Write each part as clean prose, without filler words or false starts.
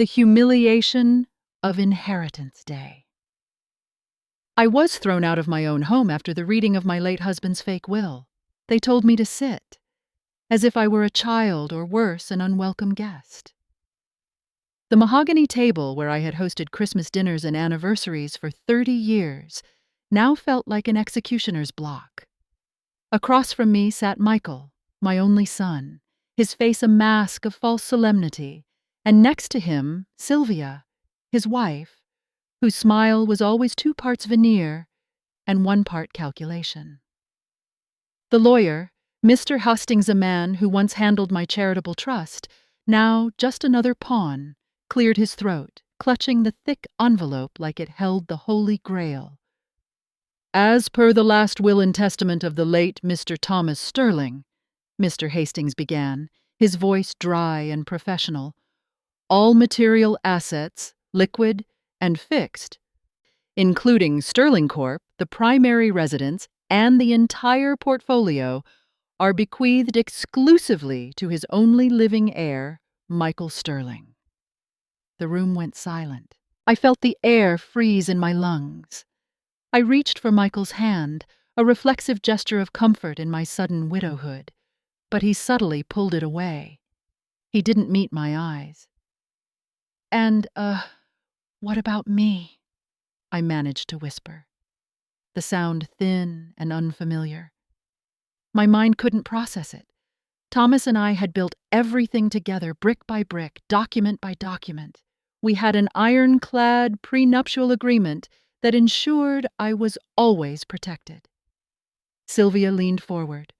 The humiliation of Inheritance Day. I was thrown out of my own home after the reading of my late husband's fake will. They told me to sit, as if I were a child or worse, an unwelcome guest. The mahogany table where I had hosted Christmas dinners and anniversaries for 30 years now felt like an executioner's block. Across from me sat Michael, my only son, his face a mask of false solemnity, and next to him, Sylvia, his wife, whose smile was always 2 parts veneer and 1 part calculation. The lawyer, Mr. Hustings, a man who once handled my charitable trust, now just another pawn, cleared his throat, clutching the thick envelope like it held the Holy Grail. "As per the last will and testament of the late Mr. Thomas Sterling," Mr. Hastings began, his voice dry and professional, "all material assets, liquid and fixed, including Sterling Corp., the primary residence, and the entire portfolio, are bequeathed exclusively to his only living heir, Michael Sterling." The room went silent. I felt the air freeze in my lungs. I reached for Michael's hand, a reflexive gesture of comfort in my sudden widowhood, but he subtly pulled it away. He didn't meet my eyes. "And, what about me?" I managed to whisper, the sound thin and unfamiliar. My mind couldn't process it. Thomas and I had built everything together, brick by brick, document by document. We had an ironclad prenuptial agreement that ensured I was always protected. Sylvia leaned forward,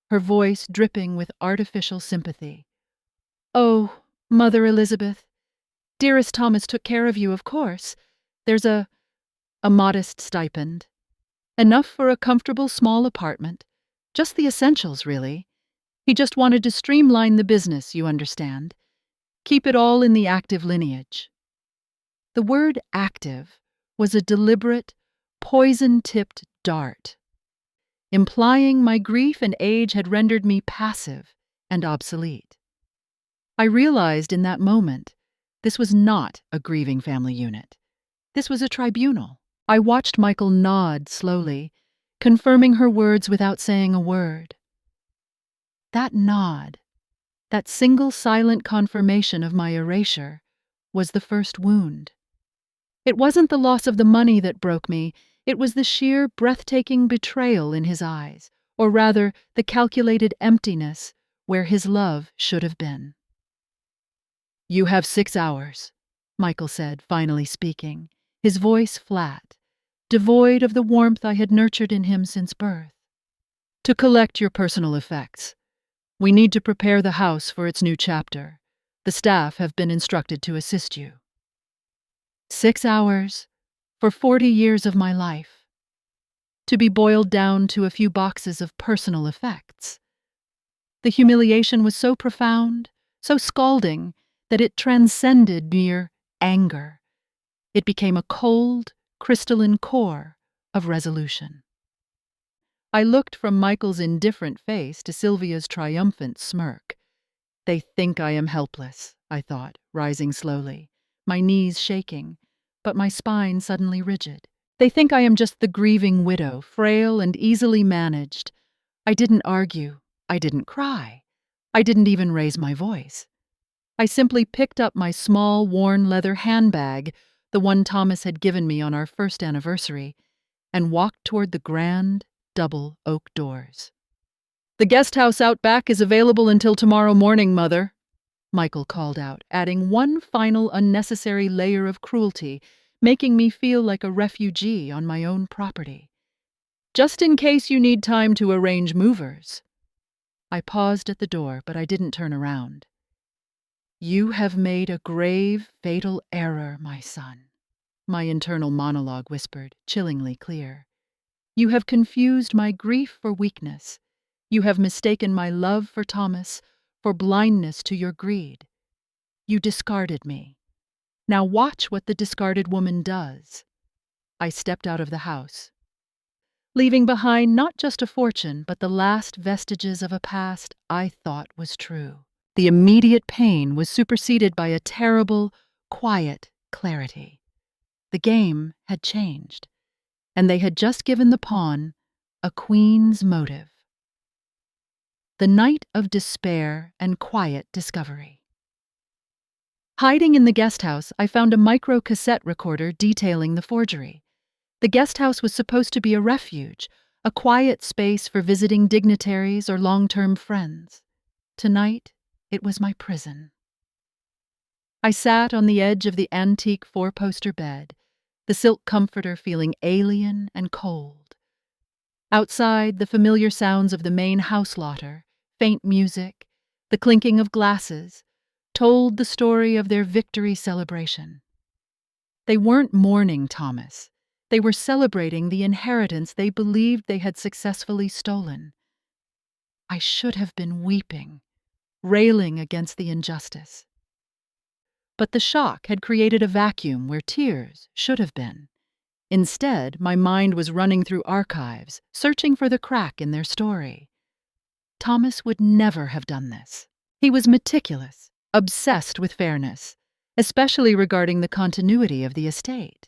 her voice dripping with artificial sympathy. "Oh, Mother Elizabeth, dearest Thomas took care of you, of course. There's a modest stipend. Enough for a comfortable small apartment. Just the essentials, really. He just wanted to streamline the business, you understand. Keep it all in the active lineage." The word active was a deliberate, poison-tipped dart, implying my grief and age had rendered me passive and obsolete. I realized in that moment this was not a grieving family unit. This was a tribunal. I watched Michael nod slowly, confirming her words without saying a word. That nod, that single silent confirmation of my erasure, was the first wound. It wasn't the loss of the money that broke me, it was the sheer, breathtaking betrayal in his eyes, or rather, the calculated emptiness where his love should have been. "You have 6 hours," Michael said, finally speaking, his voice flat, devoid of the warmth I had nurtured in him since birth, "to collect your personal effects. We need to prepare the house for its new chapter. The staff have been instructed to assist you." 6 hours for 40 years of my life. To be boiled down to a few boxes of personal effects. The humiliation was so profound, so scalding, that it transcended mere anger. It became a cold, crystalline core of resolution. I looked from Michael's indifferent face to Sylvia's triumphant smirk. They think I am helpless, I thought, rising slowly, my knees shaking, but my spine suddenly rigid. They think I am just the grieving widow, frail and easily managed. I didn't argue. I didn't cry. I didn't even raise my voice. I simply picked up my small, worn leather handbag, the one Thomas had given me on our first anniversary, and walked toward the grand, double oak doors. "The guest house out back is available until tomorrow morning, Mother," Michael called out, adding one final unnecessary layer of cruelty, making me feel like a refugee on my own property. "Just in case you need time to arrange movers." I paused at the door, but I didn't turn around. "You have made a grave, fatal error, my son," my internal monologue whispered, chillingly clear. "You have confused my grief for weakness. You have mistaken my love for Thomas for blindness to your greed. You discarded me. Now watch what the discarded woman does." I stepped out of the house, leaving behind not just a fortune, but the last vestiges of a past I thought was true. The immediate pain was superseded by a terrible, quiet clarity. The game had changed, and they had just given the pawn a queen's motive. The night of despair and quiet discovery. Hiding in the guest house, I found a micro-cassette recorder detailing the forgery. The guest house was supposed to be a refuge, a quiet space for visiting dignitaries or long-term friends. Tonight, it was my prison. I sat on the edge of the antique four-poster bed, the silk comforter feeling alien and cold. Outside, the familiar sounds of the main house lotter, faint music, the clinking of glasses, told the story of their victory celebration. They weren't mourning Thomas. They were celebrating the inheritance they believed they had successfully stolen. I should have been weeping, railing against the injustice. But the shock had created a vacuum where tears should have been. Instead, my mind was running through archives, searching for the crack in their story. Thomas would never have done this. He was meticulous, obsessed with fairness, especially regarding the continuity of the estate.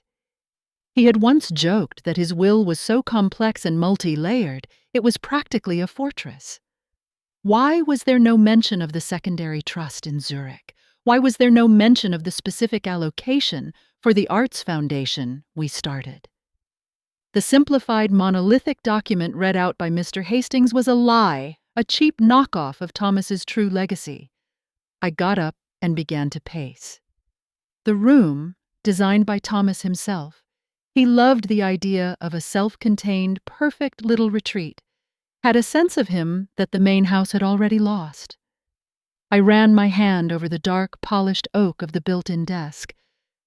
He had once joked that his will was so complex and multi-layered, it was practically a fortress. Why was there no mention of the secondary trust in Zurich? Why was there no mention of the specific allocation for the Arts Foundation we started? The simplified monolithic document read out by Mr. Hastings was a lie, a cheap knockoff of Thomas's true legacy. I got up and began to pace. The room, designed by Thomas himself, he loved the idea of a self-contained, perfect little retreat, had a sense of him that the main house had already lost. I ran my hand over the dark, polished oak of the built-in desk.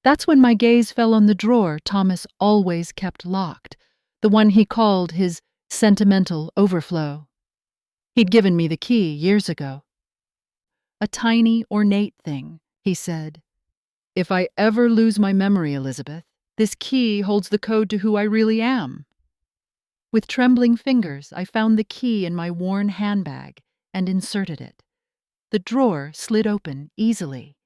That's when my gaze fell on the drawer Thomas always kept locked, the one he called his sentimental overflow. He'd given me the key years ago. A tiny, ornate thing, he said. If I ever lose my memory, Elizabeth, this key holds the code to who I really am. With trembling fingers, I found the key in my worn handbag and inserted it. The drawer slid open easily.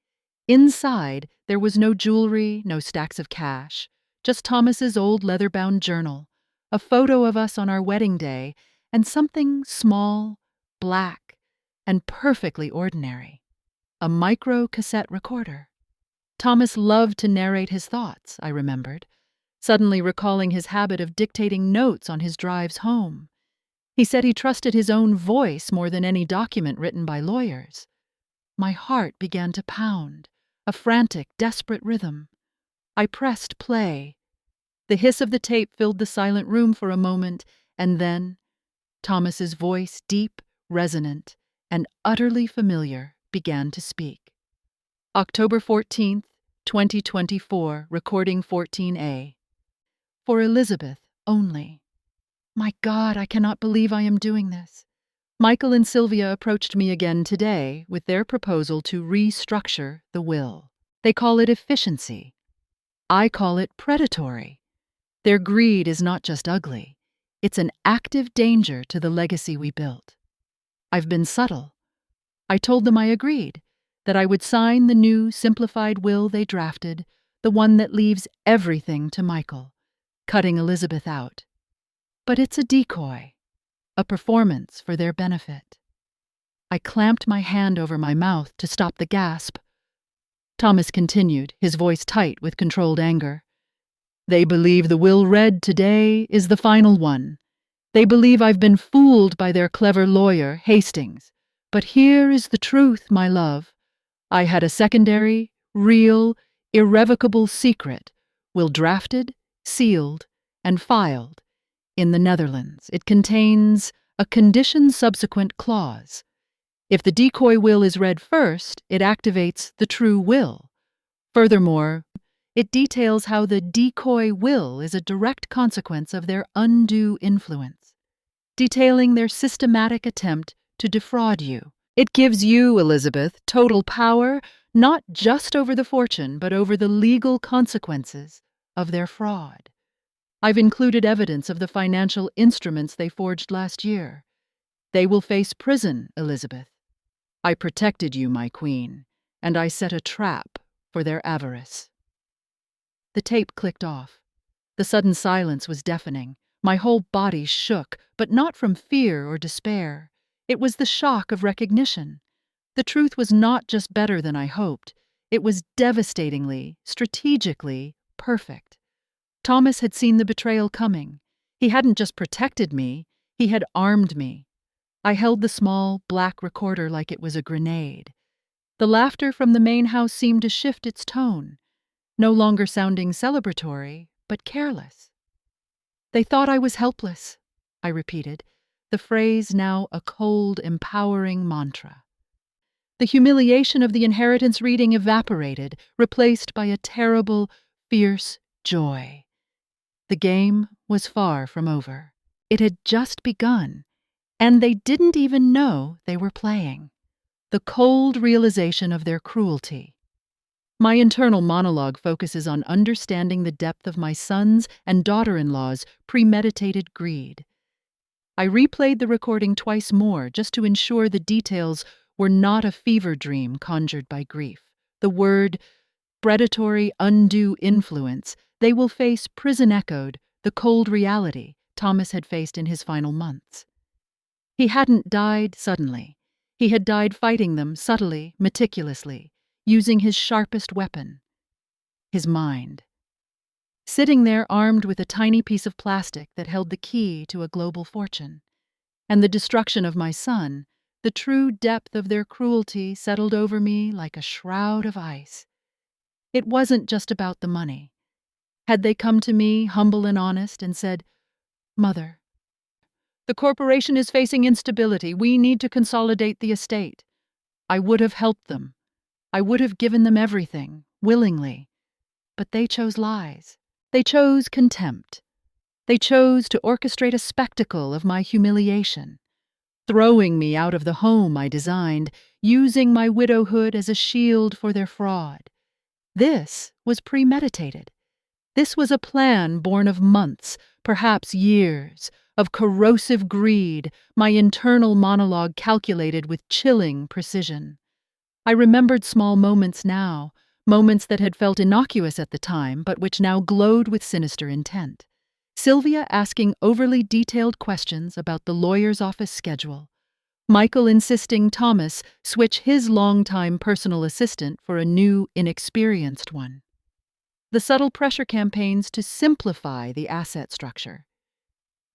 Inside, there was no jewelry, no stacks of cash, just Thomas's old leather-bound journal, a photo of us on our wedding day, and something small, black, and perfectly ordinary. A micro-cassette recorder. Thomas loved to narrate his thoughts, I remembered, suddenly recalling his habit of dictating notes on his drives home. He said he trusted his own voice more than any document written by lawyers. My heart began to pound, a frantic, desperate rhythm. I pressed play. The hiss of the tape filled the silent room for a moment, and then Thomas's voice, deep, resonant, and utterly familiar, began to speak. October 14th, 2024, recording 14A. For Elizabeth only. My God, I cannot believe I am doing this. Michael and Sylvia approached me again today with their proposal to restructure the will. They call it efficiency. I call it predatory. Their greed is not just ugly. It's an active danger to the legacy we built. I've been subtle. I told them I agreed, that I would sign the new simplified will they drafted, the one that leaves everything to Michael, cutting Elizabeth out. But it's a decoy, a performance for their benefit. I clamped my hand over my mouth to stop the gasp. Thomas continued, his voice tight with controlled anger. They believe the will read today is the final one. They believe I've been fooled by their clever lawyer, Hastings. But here is the truth, my love. I had a secondary, real, irrevocable secret, will drafted, sealed, and filed in the Netherlands. It contains a condition subsequent clause. If the decoy will is read first, it activates the true will. Furthermore, it details how the decoy will is a direct consequence of their undue influence, detailing their systematic attempt to defraud you. It gives you, Elizabeth, total power, not just over the fortune, but over the legal consequences of their fraud. I've included evidence of the financial instruments they forged last year. They will face prison, Elizabeth. I protected you, my queen, and I set a trap for their avarice. The tape clicked off. The sudden silence was deafening. My whole body shook, but not from fear or despair. It was the shock of recognition. The truth was not just better than I hoped. It was devastatingly, strategically perfect. Thomas had seen the betrayal coming. He hadn't just protected me, he had armed me. I held the small, black recorder like it was a grenade. The laughter from the main house seemed to shift its tone, no longer sounding celebratory, but careless. "They thought I was helpless," I repeated, the phrase now a cold, empowering mantra. The humiliation of the inheritance reading evaporated, replaced by a terrible, fierce joy. The game was far from over. It had just begun, and they didn't even know they were playing. The cold realization of their cruelty. My internal monologue focuses on understanding the depth of my son's and daughter-in-law's premeditated greed. I replayed the recording twice more just to ensure the details were not a fever dream conjured by grief. The word, predatory, undue influence, they will face prison-echoed, the cold reality Thomas had faced in his final months. He hadn't died suddenly. He had died fighting them subtly, meticulously, using his sharpest weapon, his mind. Sitting there armed with a tiny piece of plastic that held the key to a global fortune. And the destruction of my son, the true depth of their cruelty settled over me like a shroud of ice. It wasn't just about the money. Had they come to me, humble and honest, and said, "Mother, the corporation is facing instability. We need to consolidate the estate," I would have helped them. I would have given them everything, willingly. But they chose lies. They chose contempt. They chose to orchestrate a spectacle of my humiliation, throwing me out of the home I designed, using my widowhood as a shield for their fraud. This was premeditated. This was a plan born of months, perhaps years, of corrosive greed, my internal monologue calculated with chilling precision. I remembered small moments now, moments that had felt innocuous at the time, but which now glowed with sinister intent. Sylvia asking overly detailed questions about the lawyer's office schedule. Michael insisting Thomas switch his longtime personal assistant for a new, inexperienced one. The subtle pressure campaigns to simplify the asset structure.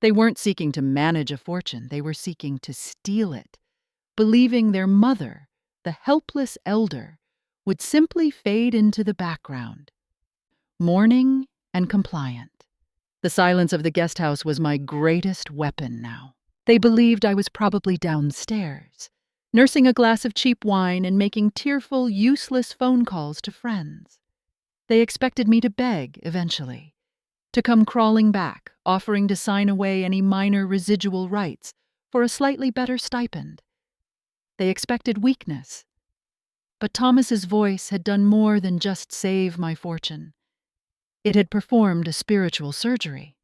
They weren't seeking to manage a fortune, they were seeking to steal it, believing their mother, the helpless elder, would simply fade into the background, mourning and compliant. The silence of the guest house was my greatest weapon now. They believed I was probably downstairs, nursing a glass of cheap wine and making tearful, useless phone calls to friends. They expected me to beg eventually, to come crawling back, offering to sign away any minor residual rights for a slightly better stipend. They expected weakness. But Thomas's voice had done more than just save my fortune. It had performed a spiritual surgery.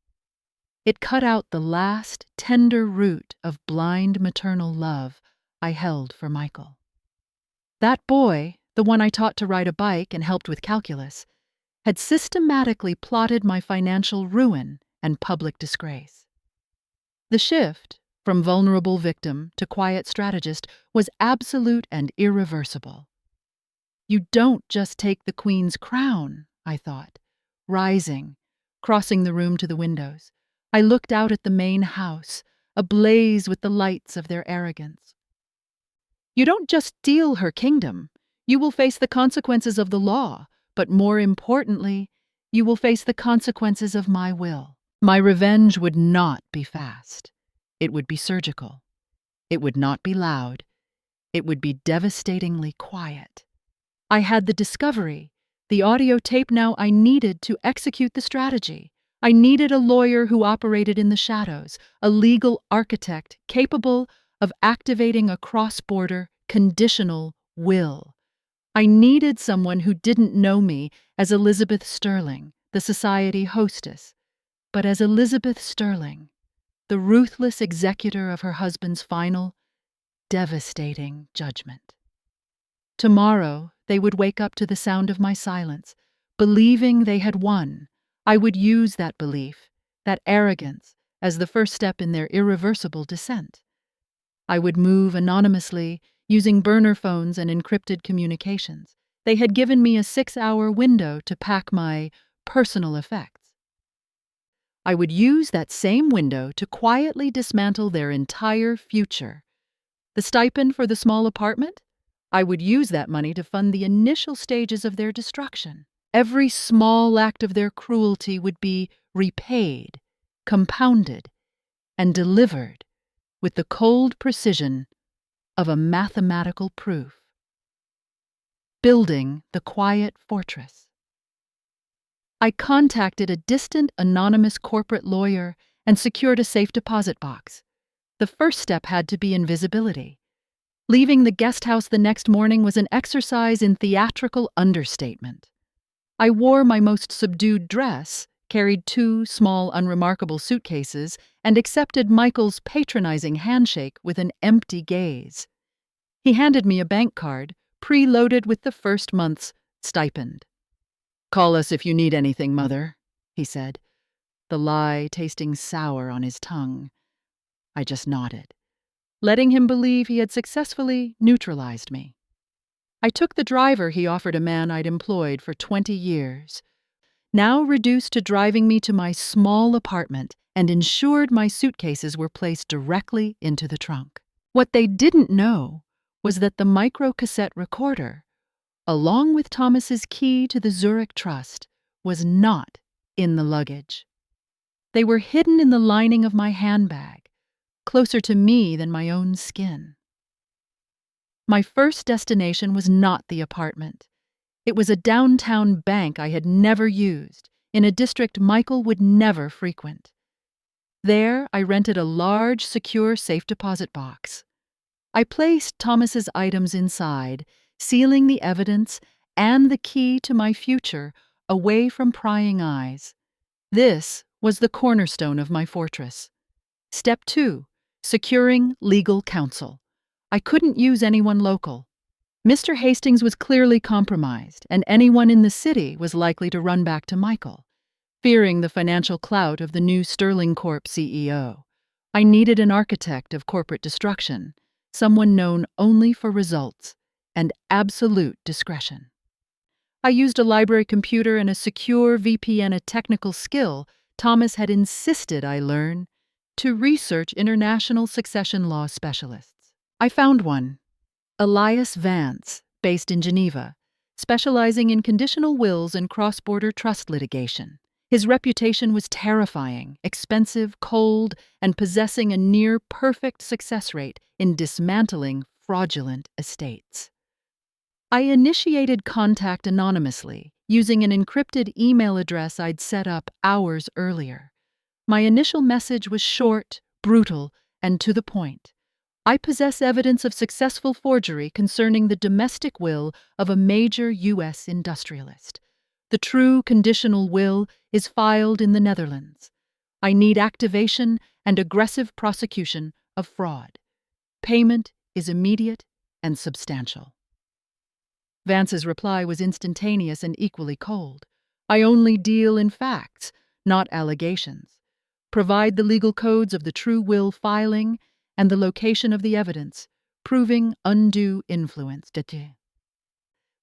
It cut out the last, tender root of blind maternal love I held for Michael. That boy, the one I taught to ride a bike and helped with calculus, had systematically plotted my financial ruin and public disgrace. The shift from vulnerable victim to quiet strategist was absolute and irreversible. You don't just take the queen's crown, I thought, rising, crossing the room to the windows. I looked out at the main house, ablaze with the lights of their arrogance. You don't just steal her kingdom. You will face the consequences of the law, but more importantly, you will face the consequences of my will. My revenge would not be fast. It would be surgical. It would not be loud. It would be devastatingly quiet. I had the discovery, the audio tape now I needed to execute the strategy. I needed a lawyer who operated in the shadows, a legal architect capable of activating a cross-border, conditional will. I needed someone who didn't know me as Elizabeth Sterling, the society hostess, but as Elizabeth Sterling, the ruthless executor of her husband's final, devastating judgment. Tomorrow, they would wake up to the sound of my silence, believing they had won. I would use that belief, that arrogance, as the first step in their irreversible descent. I would move anonymously, using burner phones and encrypted communications. They had given me a 6-hour window to pack my personal effects. I would use that same window to quietly dismantle their entire future. The stipend for the small apartment? I would use that money to fund the initial stages of their destruction. Every small act of their cruelty would be repaid, compounded, and delivered with the cold precision of a mathematical proof. Building the quiet fortress. I contacted a distant anonymous corporate lawyer and secured a safe deposit box. The first step had to be invisibility. Leaving the guest house the next morning was an exercise in theatrical understatement. I wore my most subdued dress, carried 2 small, unremarkable suitcases, and accepted Michael's patronizing handshake with an empty gaze. He handed me a bank card, preloaded with the first month's stipend. "Call us if you need anything, Mother," he said, the lie tasting sour on his tongue. I just nodded, letting him believe he had successfully neutralized me. I took the driver he offered a man I'd employed for 20 years, now reduced to driving me to my small apartment, and ensured my suitcases were placed directly into the trunk. What they didn't know was that the microcassette recorder, along with Thomas's key to the Zurich Trust, was not in the luggage. They were hidden in the lining of my handbag, closer to me than my own skin. My first destination was not the apartment. It was a downtown bank I had never used, in a district Michael would never frequent. There, I rented a large, secure safe deposit box. I placed Thomas's items inside, sealing the evidence and the key to my future away from prying eyes. This was the cornerstone of my fortress. Step 2. Securing legal counsel. I couldn't use anyone local. Mr. Hastings was clearly compromised, and anyone in the city was likely to run back to Michael. Fearing the financial clout of the new Sterling Corp CEO, I needed an architect of corporate destruction, someone known only for results and absolute discretion. I used a library computer and a secure VPN, a technical skill Thomas had insisted I learn, to research international succession law specialists. I found one, Elias Vance, based in Geneva, specializing in conditional wills and cross-border trust litigation. His reputation was terrifying, expensive, cold, and possessing a near-perfect success rate in dismantling fraudulent estates. I initiated contact anonymously, using an encrypted email address I'd set up hours earlier. My initial message was short, brutal, and to the point. I possess evidence of successful forgery concerning the domestic will of a major U.S. industrialist. The true conditional will is filed in the Netherlands. I need activation and aggressive prosecution of fraud. Payment is immediate and substantial. Vance's reply was instantaneous and equally cold. I only deal in facts, not allegations. Provide the legal codes of the true will filing and the location of the evidence, proving undue influence.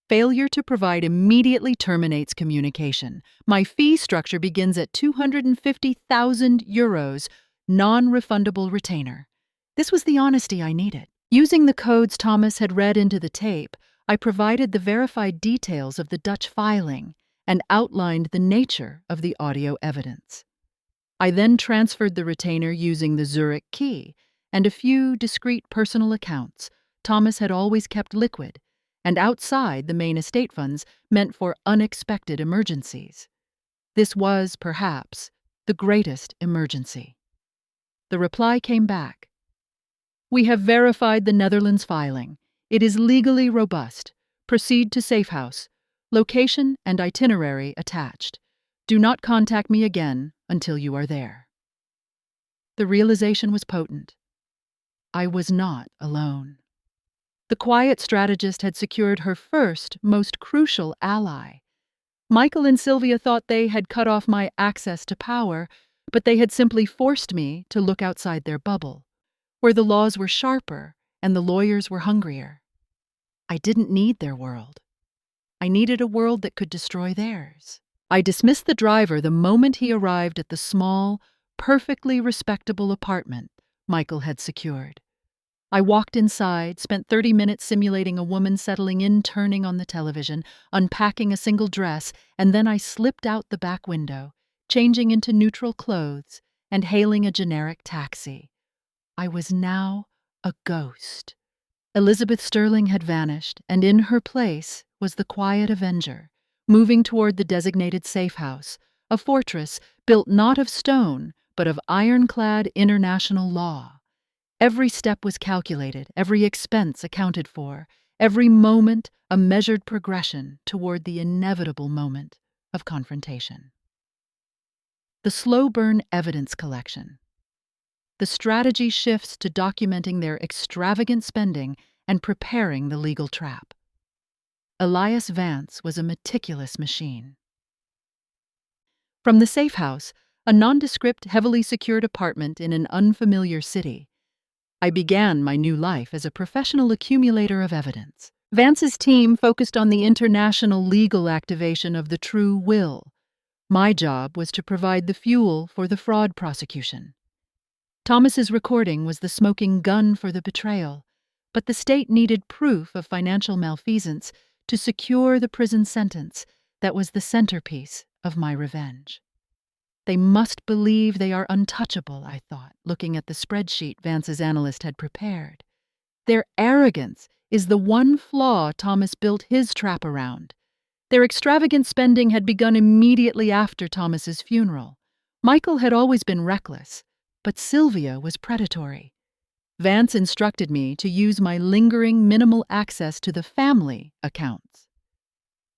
Failure to provide immediately terminates communication. My fee structure begins at €250,000, non-refundable retainer. This was the honesty I needed. Using the codes Thomas had read into the tape, I provided the verified details of the Dutch filing and outlined the nature of the audio evidence. I then transferred the retainer using the Zurich key and a few discrete personal accounts Thomas had always kept liquid and outside the main estate funds meant for unexpected emergencies. This was, perhaps, the greatest emergency. The reply came back. "We have verified the Netherlands filing. It is legally robust. Proceed to safe house. Location and itinerary attached. Do not contact me again until you are there." The realization was potent. I was not alone. The Quiet Strategist had secured her first, most crucial ally. Michael and Sylvia thought they had cut off my access to power, but they had simply forced me to look outside their bubble, where the laws were sharper and the lawyers were hungrier. I didn't need their world. I needed a world that could destroy theirs. I dismissed the driver the moment he arrived at the small, perfectly respectable apartment Michael had secured. I walked inside, spent 30 minutes simulating a woman settling in, turning on the television, unpacking a single dress, and then I slipped out the back window, changing into neutral clothes and hailing a generic taxi. I was now a ghost. Elizabeth Sterling had vanished, and in her place was the quiet avenger, moving toward the designated safe house, a fortress built not of stone, but of ironclad international law. Every step was calculated, every expense accounted for, every moment a measured progression toward the inevitable moment of confrontation. The slow burn evidence collection. The strategy shifts to documenting their extravagant spending and preparing the legal trap. Elias Vance was a meticulous machine. From the safe house, a nondescript, heavily secured apartment in an unfamiliar city, I began my new life as a professional accumulator of evidence. Vance's team focused on the international legal activation of the true will. My job was to provide the fuel for the fraud prosecution. Thomas's recording was the smoking gun for the betrayal, but the state needed proof of financial malfeasance to secure the prison sentence that was the centerpiece of my revenge. They must believe they are untouchable, I thought, looking at the spreadsheet Vance's analyst had prepared. Their arrogance is the one flaw Thomas built his trap around. Their extravagant spending had begun immediately after Thomas's funeral. Michael had always been reckless, but Sylvia was predatory. Vance instructed me to use my lingering minimal access to the family accounts.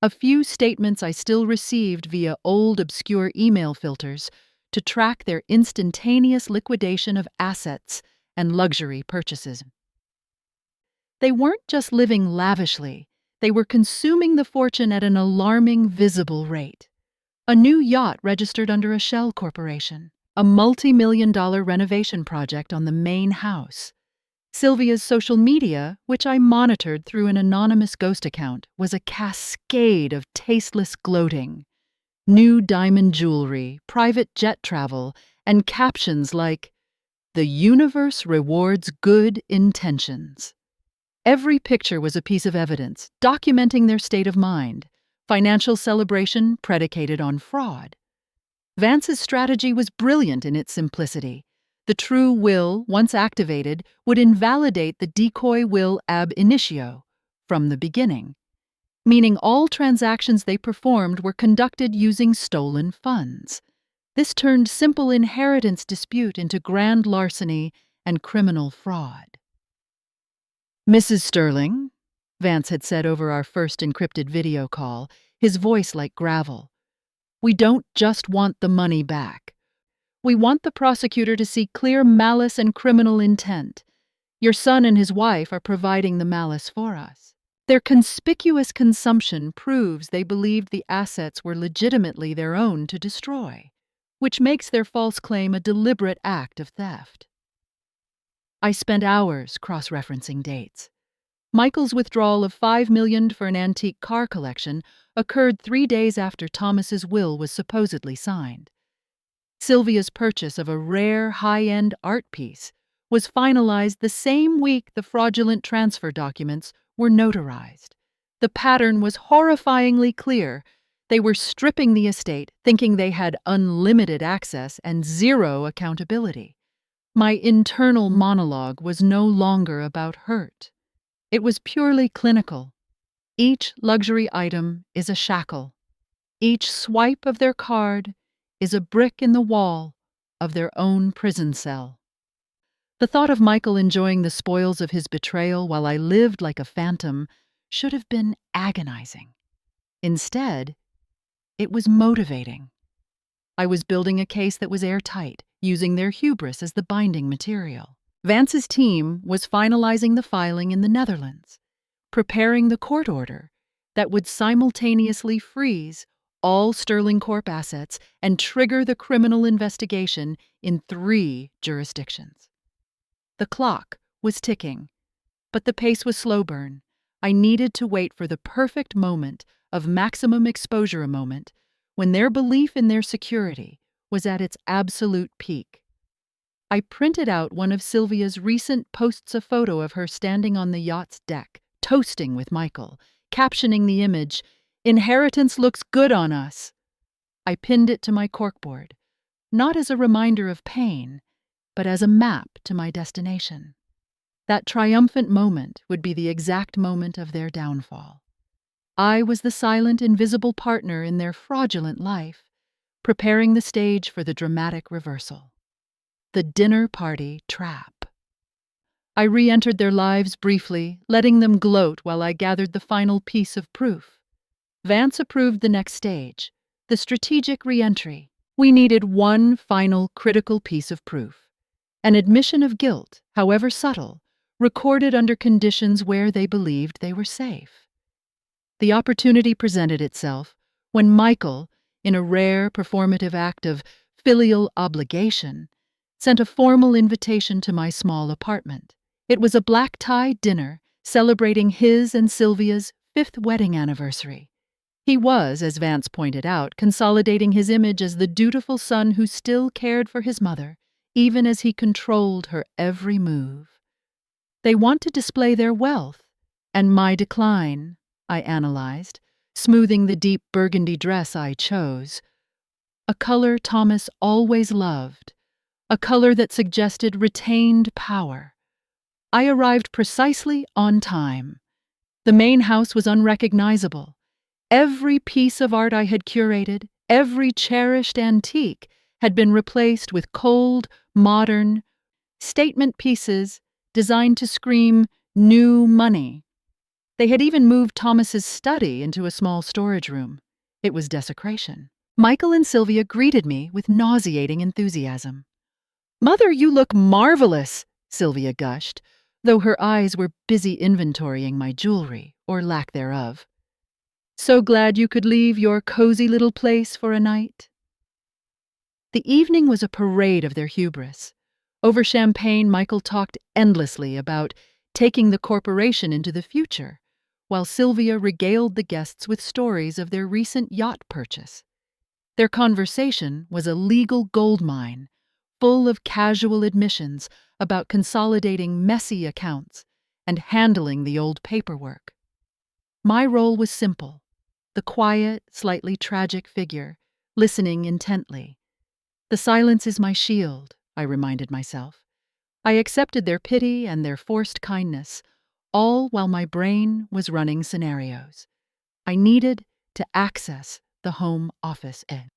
A few statements I still received via old obscure email filters to track their instantaneous liquidation of assets and luxury purchases. They weren't just living lavishly, they were consuming the fortune at an alarming visible rate. A new yacht registered under a shell corporation, a multi-million-dollar renovation project on the main house. Sylvia's social media, which I monitored through an anonymous ghost account, was a cascade of tasteless gloating. New diamond jewelry, private jet travel, and captions like, "The universe rewards good intentions." Every picture was a piece of evidence, documenting their state of mind, financial celebration predicated on fraud. Vance's strategy was brilliant in its simplicity. The true will, once activated, would invalidate the decoy will ab initio, from the beginning, meaning all transactions they performed were conducted using stolen funds. This turned simple inheritance dispute into grand larceny and criminal fraud. "Mrs. Sterling," Vance had said over our first encrypted video call, his voice like gravel, "we don't just want the money back. We want the prosecutor to see clear malice and criminal intent. Your son and his wife are providing the malice for us." Their conspicuous consumption proves they believed the assets were legitimately their own to destroy, which makes their false claim a deliberate act of theft. I spent hours cross-referencing dates. Michael's withdrawal of $5 million for an antique car collection occurred 3 days after Thomas's will was supposedly signed. Sylvia's purchase of a rare, high-end art piece was finalized the same week the fraudulent transfer documents were notarized. The pattern was horrifyingly clear. They were stripping the estate, thinking they had unlimited access and zero accountability. My internal monologue was no longer about hurt. It was purely clinical. Each luxury item is a shackle. Each swipe of their card is a brick in the wall of their own prison cell. The thought of Michael enjoying the spoils of his betrayal while I lived like a phantom should have been agonizing. Instead, it was motivating. I was building a case that was airtight, using their hubris as the binding material. Vance's team was finalizing the filing in the Netherlands. preparing the court order that would simultaneously freeze all Sterling Corp assets and trigger the criminal investigation in 3 jurisdictions. The clock was ticking, but the pace was slow burn. I needed to wait for the perfect moment of maximum exposure, a moment when their belief in their security was at its absolute peak. I printed out one of Sylvia's recent posts, a photo of her standing on the yacht's deck, toasting with Michael, captioning the image, "Inheritance looks good on us." I pinned it to my corkboard, not as a reminder of pain, but as a map to my destination. That triumphant moment would be the exact moment of their downfall. I was the silent, invisible partner in their fraudulent life, preparing the stage for the dramatic reversal. The dinner party trap. I re-entered their lives briefly, letting them gloat while I gathered the final piece of proof. Vance approved the next stage, the strategic re-entry. We needed one final critical piece of proof. An admission of guilt, however subtle, recorded under conditions where they believed they were safe. The opportunity presented itself when Michael, in a rare performative act of filial obligation, sent a formal invitation to my small apartment. It was a black-tie dinner celebrating his and Sylvia's 5th wedding anniversary. He was, as Vance pointed out, consolidating his image as the dutiful son who still cared for his mother, even as he controlled her every move. They want to display their wealth, and my decline, I analyzed, smoothing the deep burgundy dress I chose. A color Thomas always loved, a color that suggested retained power. I arrived precisely on time. The main house was unrecognizable. Every piece of art I had curated, every cherished antique, had been replaced with cold, modern statement pieces designed to scream new money. They had even moved Thomas's study into a small storage room. It was desecration. Michael and Sylvia greeted me with nauseating enthusiasm. "Mother, you look marvelous," Sylvia gushed, though her eyes were busy inventorying my jewelry, or lack thereof. "So glad you could leave your cozy little place for a night." The evening was a parade of their hubris. Over champagne, Michael talked endlessly about taking the corporation into the future, while Sylvia regaled the guests with stories of their recent yacht purchase. Their conversation was a legal goldmine, full of casual admissions about consolidating messy accounts and handling the old paperwork. My role was simple, the quiet, slightly tragic figure, listening intently. The silence is my shield, I reminded myself. I accepted their pity and their forced kindness, all while my brain was running scenarios. I needed to access the home office end.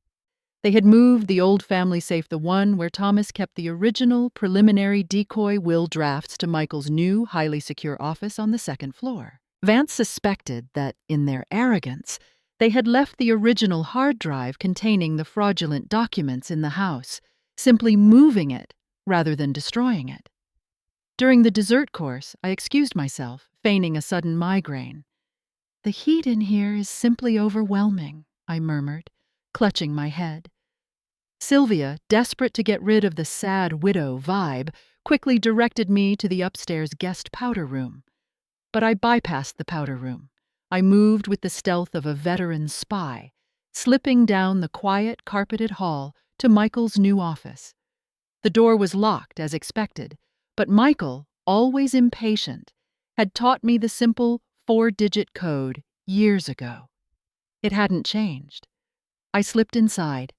They had moved the old family safe, the one where Thomas kept the original preliminary decoy will drafts, to Michael's new, highly secure office on the 2nd floor. Vance suspected that, in their arrogance, they had left the original hard drive containing the fraudulent documents in the house, simply moving it rather than destroying it. During the dessert course, I excused myself, feigning a sudden migraine. "The heat in here is simply overwhelming," I murmured, clutching my head. Sylvia, desperate to get rid of the sad widow vibe, quickly directed me to the upstairs guest powder room. But I bypassed the powder room. I moved with the stealth of a veteran spy, slipping down the quiet, carpeted hall to Michael's new office. The door was locked, as expected, but Michael, always impatient, had taught me the simple 4-digit code years ago. It hadn't changed. I slipped inside.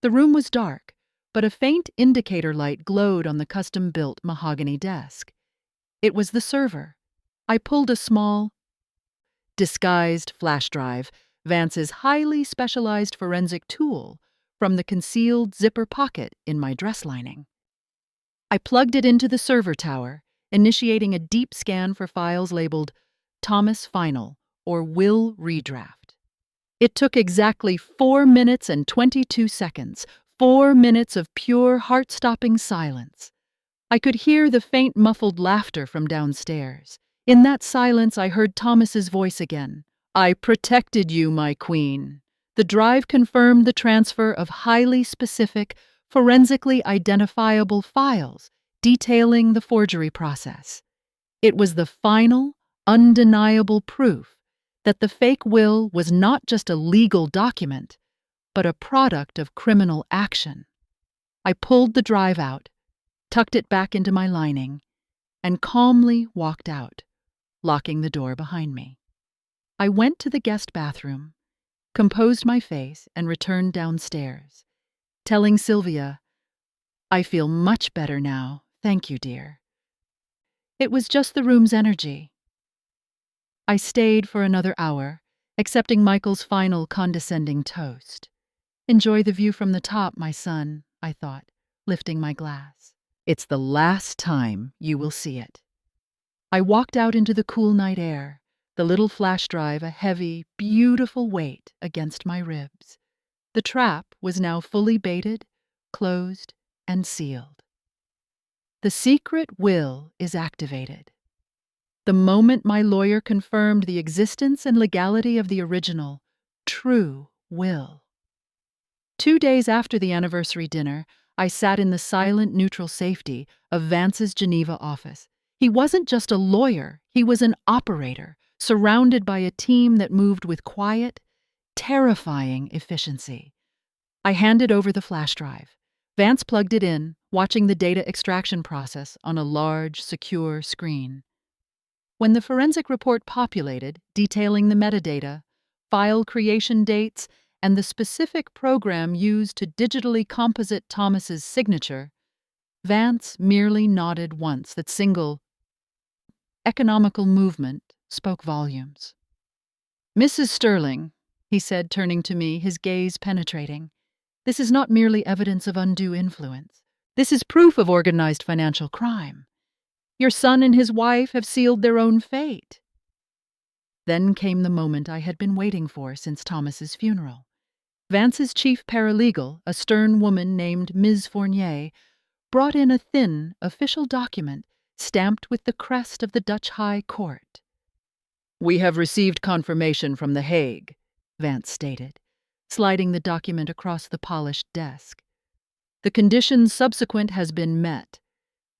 The room was dark, but a faint indicator light glowed on the custom-built mahogany desk. It was the server. I pulled a small, disguised flash drive, Vance's highly specialized forensic tool, from the concealed zipper pocket in my dress lining. I plugged it into the server tower, initiating a deep scan for files labeled Thomas Final or Will Redraft. It took exactly 4 minutes and 22 seconds, 4 minutes of pure, heart-stopping silence. I could hear the faint, muffled laughter from downstairs. In that silence, I heard Thomas's voice again. "I protected you, my queen." The drive confirmed the transfer of highly specific, forensically identifiable files detailing the forgery process. It was the final, undeniable proof that the fake will was not just a legal document, but a product of criminal action. I pulled the drive out, tucked it back into my lining, and calmly walked out, locking the door behind me. I went to the guest bathroom, composed my face, and returned downstairs, telling Sylvia, "I feel much better now, thank you, dear." It was just the room's energy. I stayed for another hour, accepting Michael's final condescending toast. "Enjoy the view from the top, my son," I thought, lifting my glass. "It's the last time you will see it." I walked out into the cool night air, the little flash drive a heavy, beautiful weight against my ribs. The trap was now fully baited, closed, and sealed. The secret will is activated. The moment my lawyer confirmed the existence and legality of the original, true will. 2 days after the anniversary dinner, I sat in the silent, neutral safety of Vance's Geneva office. He wasn't just a lawyer, he was an operator, surrounded by a team that moved with quiet, terrifying efficiency. I handed over the flash drive. Vance plugged it in, watching the data extraction process on a large, secure screen. When the forensic report populated, detailing the metadata, file creation dates, and the specific program used to digitally composite Thomas's signature, Vance merely nodded once. That single, economical movement spoke volumes. "Mrs. Sterling," he said, turning to me, his gaze penetrating, "this is not merely evidence of undue influence. This is proof of organized financial crime. Your son and his wife have sealed their own fate." Then came the moment I had been waiting for since Thomas's funeral. Vance's chief paralegal, a stern woman named Ms. Fournier, brought in a thin, official document stamped with the crest of the Dutch High Court. "We have received confirmation from The Hague," Vance stated, sliding the document across the polished desk. "The condition subsequent has been met.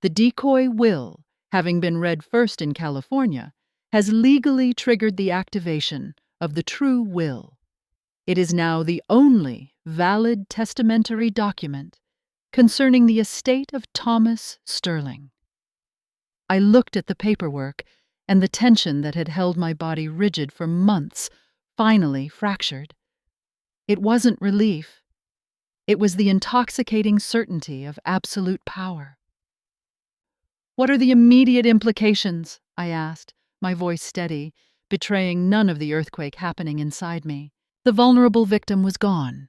The decoy will, having been read first in California, has legally triggered the activation of the true will. It is now the only valid testamentary document concerning the estate of Thomas Sterling." I looked at the paperwork, and the tension that had held my body rigid for months finally fractured. It wasn't relief. It was the intoxicating certainty of absolute power. "What are the immediate implications?" I asked, my voice steady, betraying none of the earthquake happening inside me. The vulnerable victim was gone.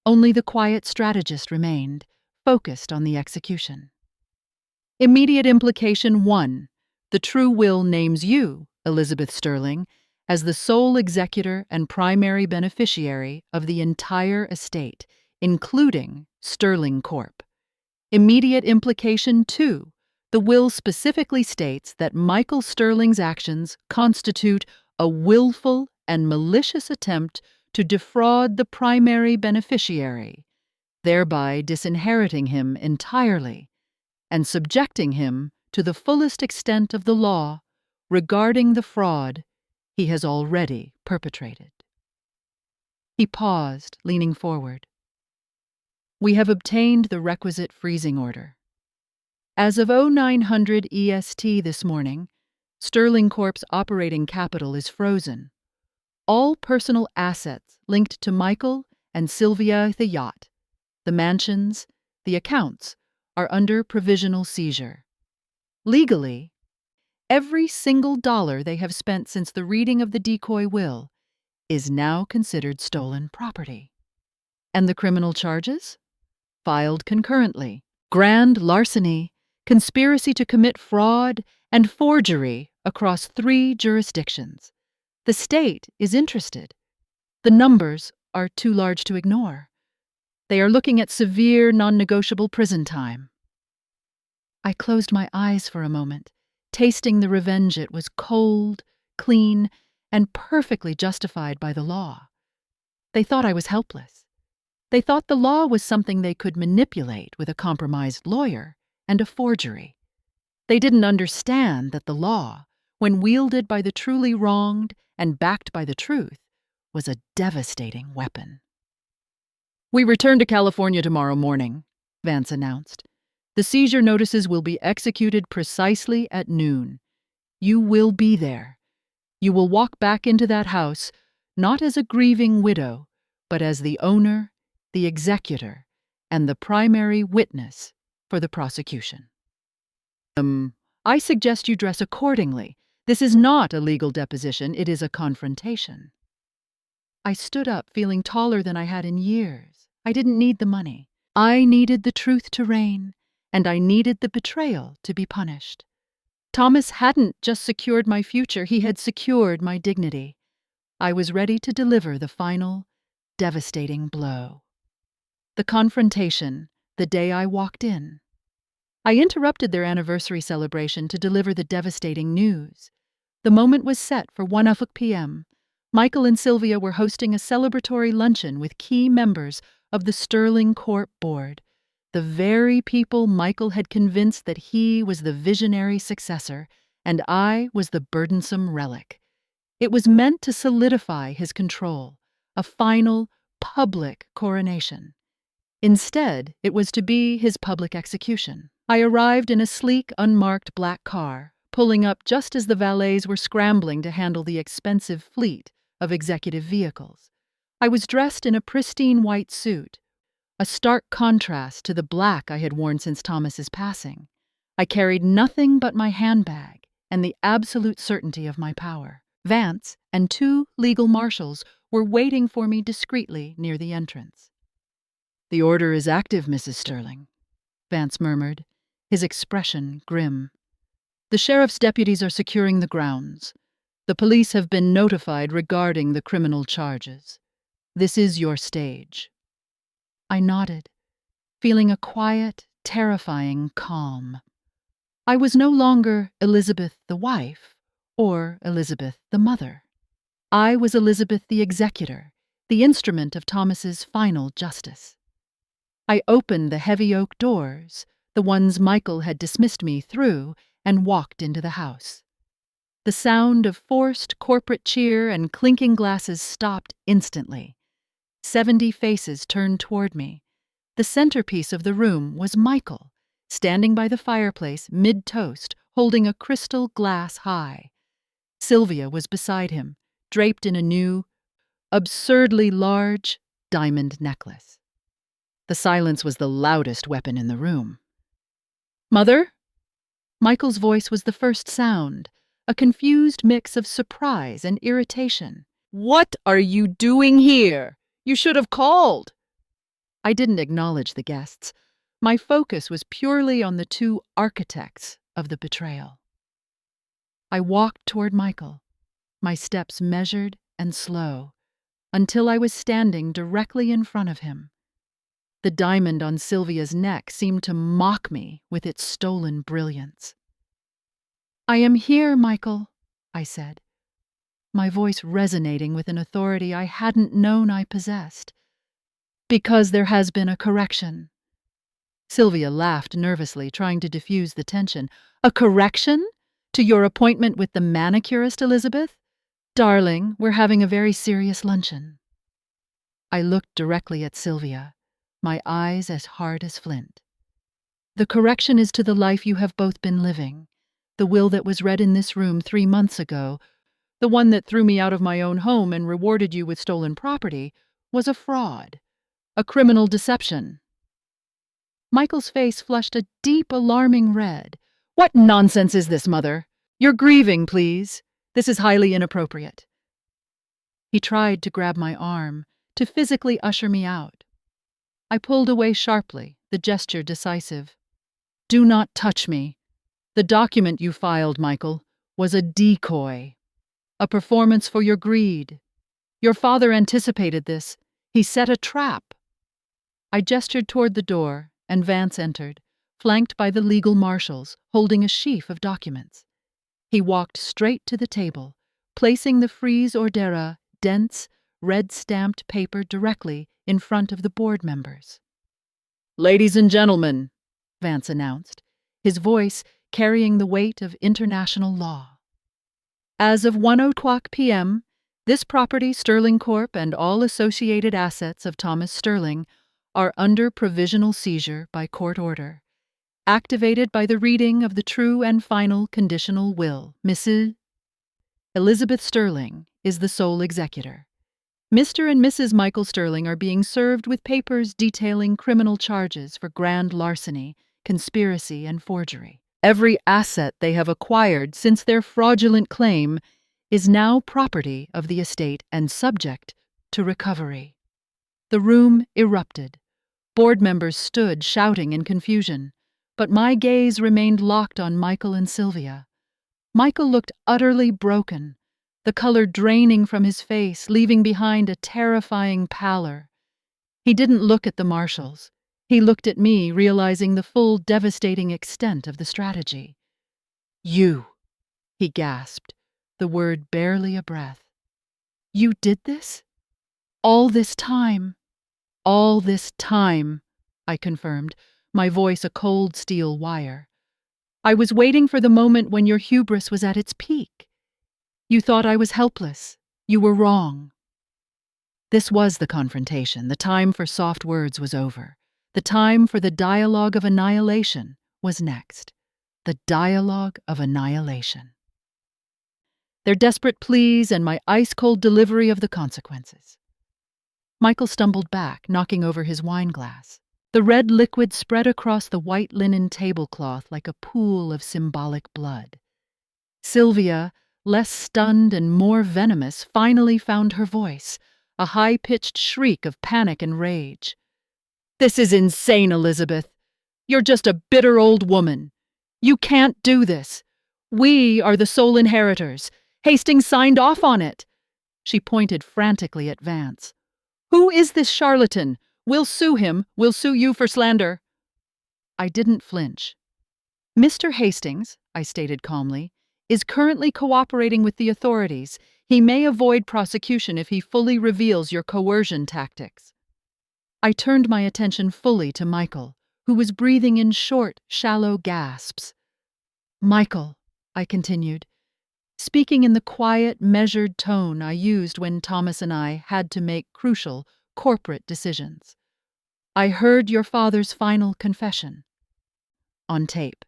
Only the quiet strategist remained, focused on the execution. Immediate implication 1. The true will names you, Elizabeth Sterling, as the sole executor and primary beneficiary of the entire estate, including Sterling Corp. Immediate implication 2. The will specifically states that Michael Sterling's actions constitute a willful and malicious attempt to defraud the primary beneficiary, thereby disinheriting him entirely and subjecting him to the fullest extent of the law regarding the fraud he has already perpetrated. He paused, leaning forward. "We have obtained the requisite freezing order. As of 0900 EST this morning, Sterling Corp's operating capital is frozen. All personal assets linked to Michael and Sylvia the yacht, the mansions, the accounts, are under provisional seizure. Legally, every single dollar they have spent since the reading of the decoy will is now considered stolen property. And the criminal charges? Filed concurrently: grand larceny, conspiracy to commit fraud, and forgery across 3 jurisdictions. The state is interested. The numbers are too large to ignore. They are looking at severe, non-negotiable prison time." I closed my eyes for a moment, tasting the revenge it was cold, clean, and perfectly justified by the law. They thought I was helpless. They thought the law was something they could manipulate with a compromised lawyer and a forgery. They didn't understand that the law, when wielded by the truly wronged and backed by the truth, was a devastating weapon. "We return to California tomorrow morning," Vance announced. "The seizure notices will be executed precisely at noon. You will be there. You will walk back into that house, not as a grieving widow, but as the owner, the executor, and the primary witness for the prosecution. I suggest you dress accordingly. This is not a legal deposition, it is a confrontation." I stood up, feeling taller than I had in years. I didn't need the money. I needed the truth to reign, and I needed the betrayal to be punished. Thomas hadn't just secured my future, he had secured my dignity. I was ready to deliver the final, devastating blow. The confrontation, the day I walked in. I interrupted their anniversary celebration to deliver the devastating news. The moment was set for 1 p.m. Michael and Sylvia were hosting a celebratory luncheon with key members of the Sterling Court Board, the very people Michael had convinced that he was the visionary successor and I was the burdensome relic. It was meant to solidify his control, a final, public coronation. Instead, it was to be his public execution. I arrived in a sleek, unmarked black car, pulling up just as the valets were scrambling to handle the expensive fleet of executive vehicles. I was dressed in a pristine white suit, a stark contrast to the black I had worn since Thomas's passing. I carried nothing but my handbag and the absolute certainty of my power. Vance and 2 legal marshals were waiting for me discreetly near the entrance. "The order is active, Mrs. Sterling," Vance murmured, his expression grim. "The sheriff's deputies are securing the grounds. The police have been notified regarding the criminal charges. This is your stage." I nodded, feeling a quiet, terrifying calm. I was no longer Elizabeth the wife or Elizabeth the mother. I was Elizabeth the executor, the instrument of Thomas's final justice. I opened the heavy oak doors, the ones Michael had dismissed me through, and walked into the house. The sound of forced corporate cheer and clinking glasses stopped instantly. 70 faces turned toward me. The centerpiece of the room was Michael, standing by the fireplace mid-toast, holding a crystal glass high. Sylvia was beside him, draped in a new, absurdly large diamond necklace. The silence was the loudest weapon in the room. "Mother?" Michael's voice was the first sound, a confused mix of surprise and irritation. "What are you doing here? You should have called." I didn't acknowledge the guests. My focus was purely on the 2 architects of the betrayal. I walked toward Michael, my steps measured and slow, until I was standing directly in front of him. The diamond on Sylvia's neck seemed to mock me with its stolen brilliance. "I am here, Michael," I said, my voice resonating with an authority I hadn't known I possessed. "Because there has been a correction." Sylvia laughed nervously, trying to diffuse the tension. "A correction? To your appointment with the manicurist, Elizabeth? Darling, we're having a very serious luncheon." I looked directly at Sylvia, my eyes as hard as flint. "The correction is to the life you have both been living. The will that was read in this room 3 months ago, the one that threw me out of my own home and rewarded you with stolen property, was a fraud, a criminal deception." Michael's face flushed a deep, alarming red. "What nonsense is this, Mother? You're grieving, please. This is highly inappropriate." He tried to grab my arm, to physically usher me out. I pulled away sharply, the gesture decisive. "Do not touch me. The document you filed, Michael, was a decoy, a performance for your greed. Your father anticipated this. He set a trap." I gestured toward the door, and Vance entered, flanked by the legal marshals, holding a sheaf of documents. He walked straight to the table, placing the frise ordera, dense, red-stamped paper directly in front of the board members. "Ladies and gentlemen," Vance announced, his voice carrying the weight of international law. "As of 1:00 p.m., this property, Sterling Corp., and all associated assets of Thomas Sterling are under provisional seizure by court order, activated by the reading of the true and final conditional will. Mrs. Elizabeth Sterling is the sole executor. Mr. and Mrs. Michael Sterling are being served with papers detailing criminal charges for grand larceny, conspiracy, and forgery. Every asset they have acquired since their fraudulent claim is now property of the estate and subject to recovery." The room erupted. Board members stood shouting in confusion, but my gaze remained locked on Michael and Sylvia. Michael looked utterly broken, the color draining from his face, leaving behind a terrifying pallor. He didn't look at the marshals. He looked at me, realizing the full, devastating extent of the strategy. "You," he gasped, the word barely a breath. "You did this? All this time?" "All this time," I confirmed, my voice a cold steel wire. "I was waiting for the moment when your hubris was at its peak. You thought I was helpless. You were wrong." This was the confrontation. The time for soft words was over. The time for the dialogue of annihilation was next. The dialogue of annihilation. Their desperate pleas and my ice-cold delivery of the consequences. Michael stumbled back, knocking over his wine glass. The red liquid spread across the white linen tablecloth like a pool of symbolic blood. Sylvia, less stunned and more venomous, finally found her voice, a high-pitched shriek of panic and rage. "This is insane, Elizabeth. You're just a bitter old woman. You can't do this. We are the sole inheritors. Hastings signed off on it." She pointed frantically at Vance. "Who is this charlatan? We'll sue him. We'll sue you for slander." I didn't flinch. "Mr. Hastings," I stated calmly, "is currently cooperating with the authorities. He may avoid prosecution if he fully reveals your coercion tactics." I turned my attention fully to Michael, who was breathing in short, shallow gasps. "Michael," I continued, speaking in the quiet, measured tone I used when Thomas and I had to make crucial, corporate decisions. "I heard your father's final confession. On tape.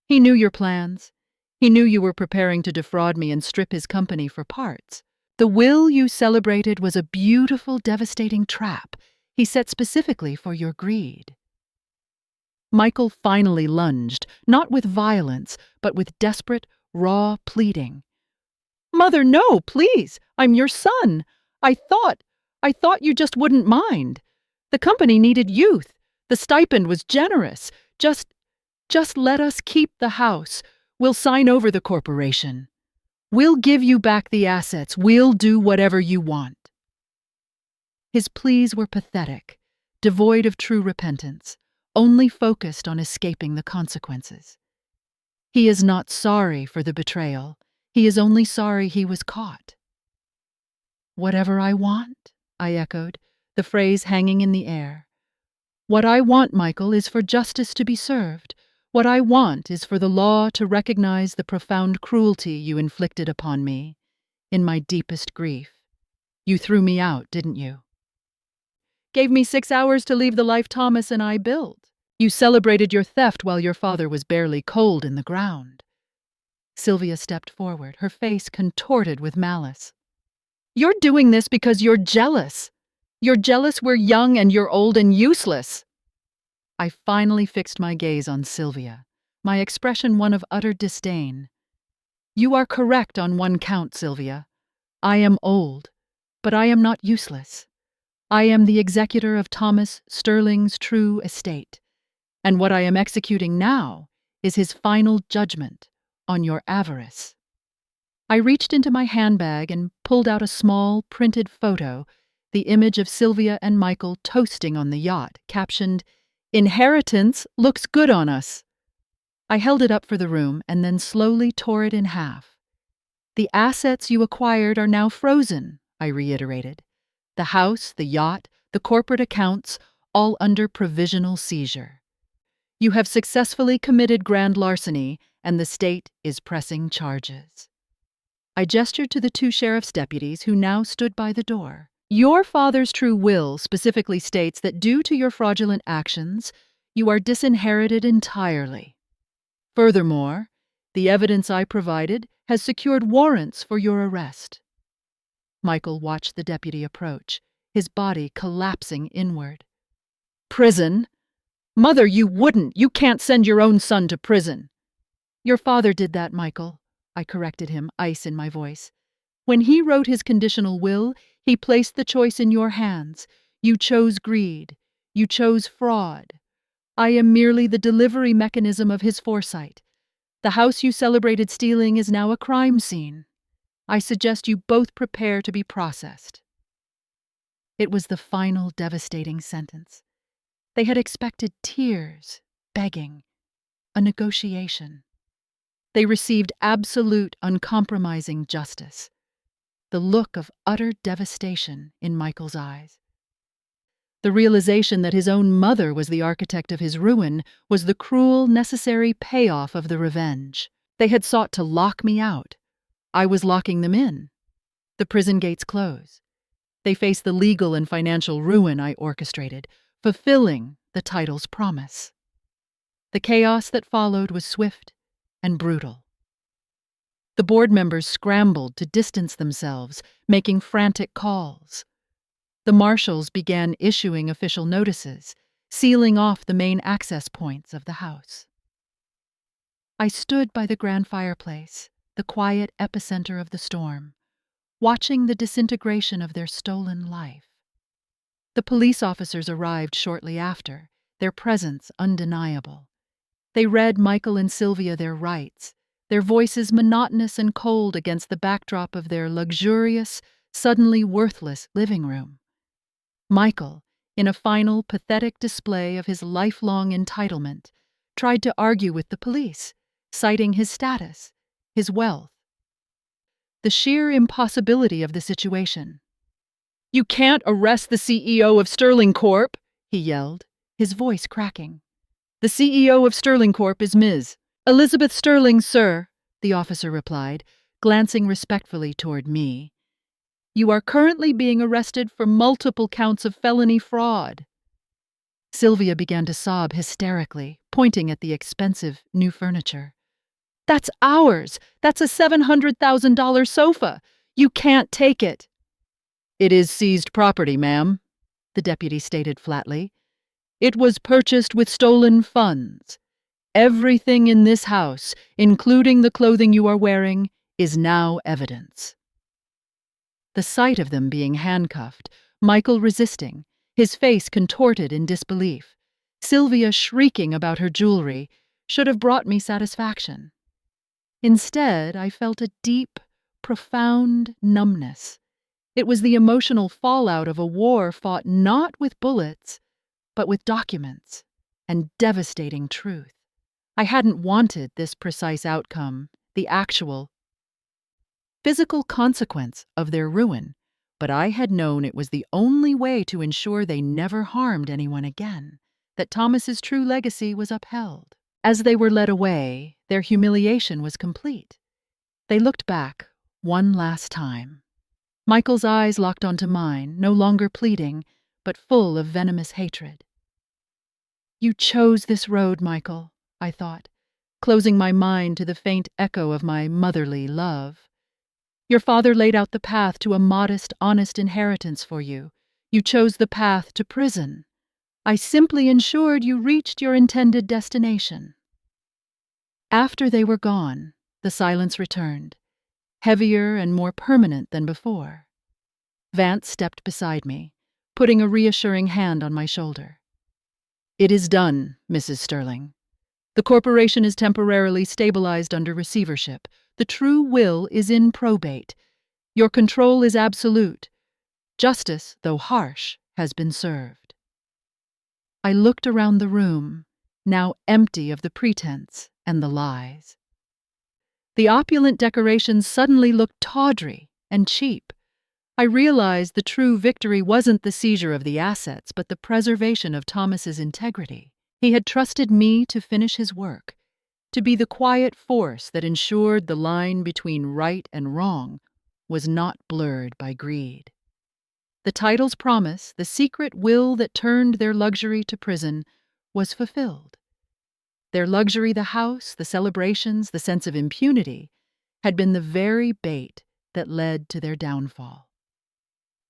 He knew your plans. He knew you were preparing to defraud me and strip his company for parts. The will you celebrated was a beautiful, devastating trap he set specifically for your greed." Michael finally lunged, not with violence, but with desperate, raw pleading. "Mother, no, please! I'm your son! I thought you just wouldn't mind. The company needed youth. The stipend was generous. Just let us keep the house. We'll sign over the corporation. We'll give you back the assets. We'll do whatever you want." His pleas were pathetic, devoid of true repentance, only focused on escaping the consequences. He is not sorry for the betrayal. He is only sorry he was caught. "Whatever I want?" I echoed, the phrase hanging in the air. "What I want, Michael, is for justice to be served. What I want is for the law to recognize the profound cruelty you inflicted upon me in my deepest grief. You threw me out, didn't you? Gave me 6 hours to leave the life Thomas and I built. You celebrated your theft while your father was barely cold in the ground." Sylvia stepped forward, her face contorted with malice. "You're doing this because you're jealous. You're jealous we're young and you're old and useless." I finally fixed my gaze on Sylvia, my expression one of utter disdain. "You are correct on one count, Sylvia. I am old, but I am not useless. I am the executor of Thomas Sterling's true estate, and what I am executing now is his final judgment on your avarice." I reached into my handbag and pulled out a small, printed photo, the image of Sylvia and Michael toasting on the yacht, captioned, "Inheritance looks good on us." I held it up for the room and then slowly tore it in half. "The assets you acquired are now frozen," I reiterated. "The house, the yacht, the corporate accounts, all under provisional seizure. You have successfully committed grand larceny, and the state is pressing charges." I gestured to the 2 sheriff's deputies who now stood by the door. "Your father's true will specifically states that due to your fraudulent actions, you are disinherited entirely. Furthermore, the evidence I provided has secured warrants for your arrest." Michael watched the deputy approach, his body collapsing inward. "Prison? Mother, you wouldn't! You can't send your own son to prison!" "Your father did that, Michael," I corrected him, ice in my voice. "When he wrote his conditional will, he placed the choice in your hands. You chose greed. You chose fraud. I am merely the delivery mechanism of his foresight. The house you celebrated stealing is now a crime scene. I suggest you both prepare to be processed." It was the final devastating sentence. They had expected tears, begging, a negotiation. They received absolute, uncompromising justice. The look of utter devastation in Michael's eyes. The realization that his own mother was the architect of his ruin was the cruel, necessary payoff of the revenge. They had sought to lock me out. I was locking them in. The prison gates close. They face the legal and financial ruin I orchestrated, fulfilling the title's promise. The chaos that followed was swift and brutal. The board members scrambled to distance themselves, making frantic calls. The marshals began issuing official notices, sealing off the main access points of the house. I stood by the grand fireplace, the quiet epicenter of the storm, watching the disintegration of their stolen life. The police officers arrived shortly after, their presence undeniable. They read Michael and Sylvia their rights, their voices monotonous and cold against the backdrop of their luxurious, suddenly worthless living room. Michael, in a final pathetic display of his lifelong entitlement, tried to argue with the police, citing his status, his wealth. The sheer impossibility of the situation. "You can't arrest the CEO of Sterling Corp!" he yelled, his voice cracking. "The CEO of Sterling Corp is Ms. Elizabeth Sterling, sir," the officer replied, glancing respectfully toward me. "You are currently being arrested for multiple counts of felony fraud." Sylvia began to sob hysterically, pointing at the expensive new furniture. "That's ours! That's a $700,000 sofa! You can't take it!" "It is seized property, ma'am," the deputy stated flatly. "It was purchased with stolen funds. Everything in this house, including the clothing you are wearing, is now evidence." The sight of them being handcuffed, Michael resisting, his face contorted in disbelief, Sylvia shrieking about her jewelry, should have brought me satisfaction. Instead, I felt a deep, profound numbness. It was the emotional fallout of a war fought not with bullets, but with documents and devastating truth. I hadn't wanted this precise outcome, the actual physical consequence of their ruin, but I had known it was the only way to ensure they never harmed anyone again, that Thomas's true legacy was upheld. As they were led away, their humiliation was complete. They looked back one last time. Michael's eyes locked onto mine, no longer pleading, but full of venomous hatred. "You chose this road, Michael," I thought, closing my mind to the faint echo of my motherly love. "Your father laid out the path to a modest, honest inheritance for you. You chose the path to prison. I simply ensured you reached your intended destination." After they were gone, the silence returned, heavier and more permanent than before. Vance stepped beside me, putting a reassuring hand on my shoulder. "It is done, Mrs. Sterling. The corporation is temporarily stabilized under receivership. The true will is in probate. Your control is absolute. Justice, though harsh, has been served." I looked around the room, now empty of the pretense and the lies. The opulent decorations suddenly looked tawdry and cheap. I realized the true victory wasn't the seizure of the assets, but the preservation of Thomas's integrity. He had trusted me to finish his work, to be the quiet force that ensured the line between right and wrong was not blurred by greed. The title's promise, the secret will that turned their luxury to prison, was fulfilled. Their luxury, the house, the celebrations, the sense of impunity, had been the very bait that led to their downfall.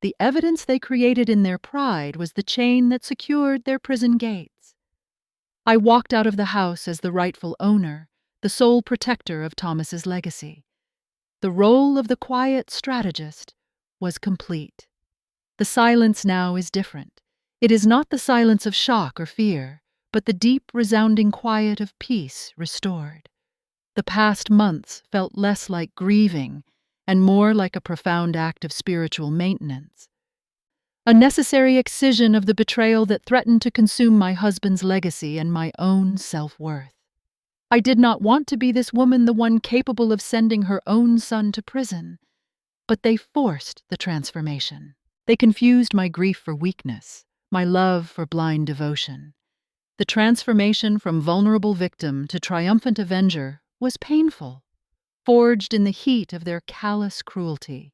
The evidence they created in their pride was the chain that secured their prison gates. I walked out of the house as the rightful owner, the sole protector of Thomas's legacy. The role of the quiet strategist was complete. The silence now is different. It is not the silence of shock or fear, but the deep, resounding quiet of peace restored. The past months felt less like grieving and more like a profound act of spiritual maintenance. A necessary excision of the betrayal that threatened to consume my husband's legacy and my own self-worth. I did not want to be this woman, the one capable of sending her own son to prison, but they forced the transformation. They confused my grief for weakness, my love for blind devotion. The transformation from vulnerable victim to triumphant avenger was painful, forged in the heat of their callous cruelty.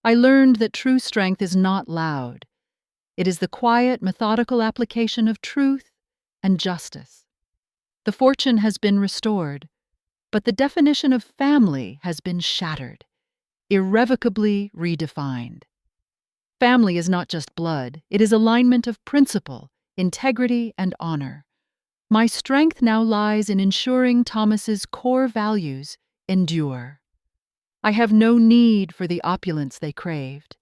I learned that true strength is not loud. It is the quiet, methodical application of truth and justice. The fortune has been restored, but the definition of family has been shattered, irrevocably redefined. Family is not just blood, it is alignment of principle, integrity, and honor. My strength now lies in ensuring Thomas's core values endure. I have no need for the opulence they craved.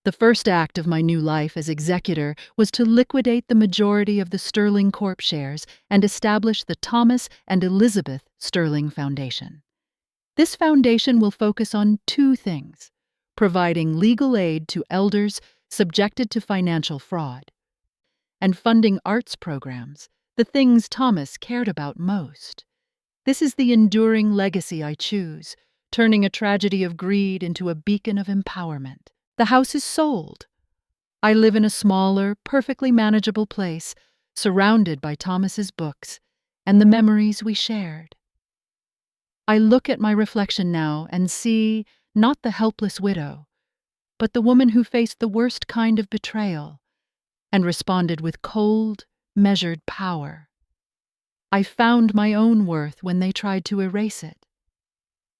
The first act of my new life as executor was to liquidate the majority of the Sterling Corp shares and establish the Thomas and Elizabeth Sterling Foundation. This foundation will focus on two things: providing legal aid to elders subjected to financial fraud, and funding arts programs, the things Thomas cared about most. This is the enduring legacy I choose, turning a tragedy of greed into a beacon of empowerment. The house is sold. I live in a smaller, perfectly manageable place, surrounded by Thomas's books and the memories we shared. I look at my reflection now and see not the helpless widow, but the woman who faced the worst kind of betrayal and responded with cold, measured power. I found my own worth when they tried to erase it.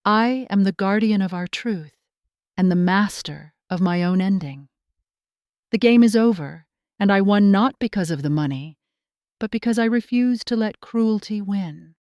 I am the guardian of our truth and the master of my own ending. The game is over, and I won not because of the money, but because I refused to let cruelty win.